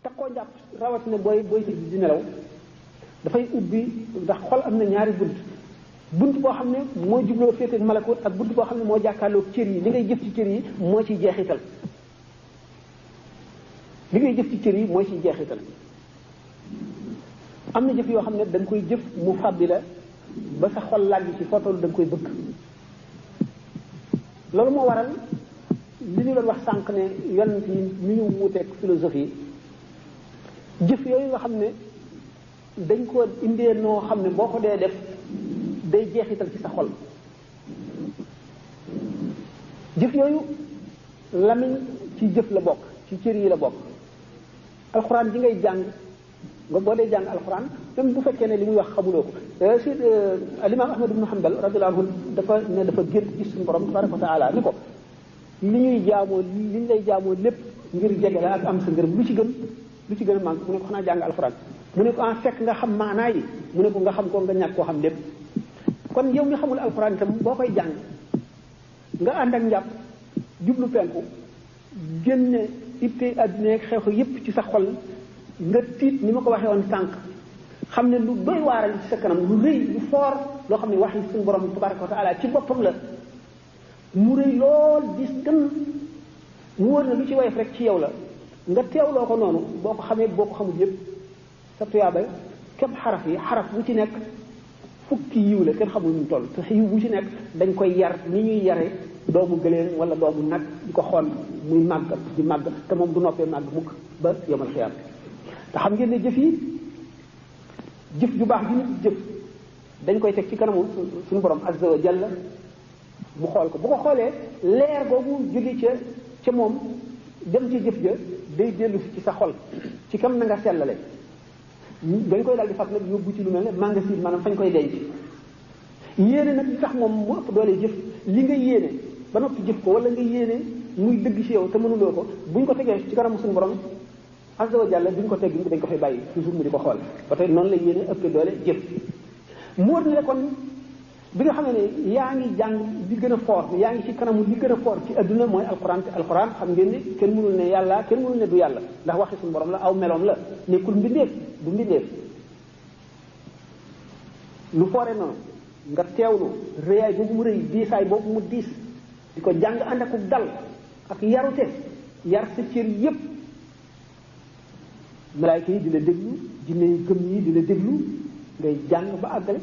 takkoo njàpp rawatina booy tëdd di nelaw dafay ubbi ndax xol am na ñaari bunt boo xam ne moo jubloo féete ak malakut ak bunt boo xam ne moo jàkkaarloo cër yi li ngay jëf ci cër yi moo ciy jeexital am na jëf yoo xam ne da nga koy jëf mu fàbbi la ba sa xol laaj ci foo toll da nga koy bëgg loolu moo waral li ñu doon wax sànq ne yonent yi ni ñu wuuteeg philosophie jëf yooyu nga xam ne dañ ko indee noo xam ne boo ko dee def day jeexital ci sa xol jëf yooyu lamiñ ci jëf la bokk ci cër yi la bokk alxuraan ji ngay jàng nga boo dee jàng alxuraan même bu fekkee ne li muy wax xamuloo ko si alimaam ahmad ibnu hanbal radiyallahu anhu dafa gént gis suñu borom tabaraka wa taala ni ko li ñuy jaamoo li ñu lay jaamoo lépp ngir jege la ak am sa ngërëm lu ci gën a màgg mu ne ko xanaa jàng alxuraan mu ne ko en fekk nga xam maanaa yi mu ne ko nga xam ko nga ñàkk koo xam lépp kon yow mi xamul alxuraan itam boo koy jàng nga ànd ak njàpp jublu penku génne itte àddina ak xew yépp ci sa xol nga tiit ni ma ko waxee woon sànq xam ne lu doy waaral ci sa kanam lu rëy lu foor loo xam ne wax yi suñu borom tabaraka wa taala ci boppam la mu rëy lool dis gën mu wër na lu ci woyof rek ci yow la nga teewloo ko noonu boo ko xamee boo ko xamul yépp sa tuyaaba képp xaraf bu ci nekk fukki yiw la kenn xamul ñu toll te yiw bu ci nekk dañ koy yar ni ñuy yare doomu gëléem wala doomu nag di ko xool muy màgg di màgg te moom du noppee màgg mukk ba yomal xiyaam te xam ngeen ne jëf ju baax ji nit jëf dañ koy teg ci kanamu suñu borom azza wa jalla mu xool ko bu ko xoolee leer boobu jóge ca moom dem ci jëf ja day dellu ci sa xol ci kam na nga sellale dañ koy daal di fab nag yóbbu ci lu mel ne magasin maanaam fañ koy denc yéene nag li tax moom mu ëpp doole jëf li nga yéene ba noppi jëf ko wala nga yéene muy dëgg ci yow te mënuloo ko buñ ko tegee ci kanamu suñu borom azza wa jalla duñ ko tegg dañ ko fay bàyyi toujours mu di ko xool ba tey noonu la yéene ëpp doole jëf mu wër ne kon bi nga xamee ne yaa ngi jàng li gën a fort yaa ngi ci kanamu li gën a fort ci adduna mooy alquran te alquran xam ngeen ni kenn mënul ne yàlla kenn mënul ne du yàlla ndax waxi suñu borom la aw meloom la nekkul mbindeef du mbindeef lu foore noonu nga teewlu rëyaay boobu mu rëy diisaay boobu mu diis di ko jàng ànd ak dal ak yarute yar sa cër yépp malaayka yi di la déglu jinne yi gëm yi di la déglu ngay jàng ba àggale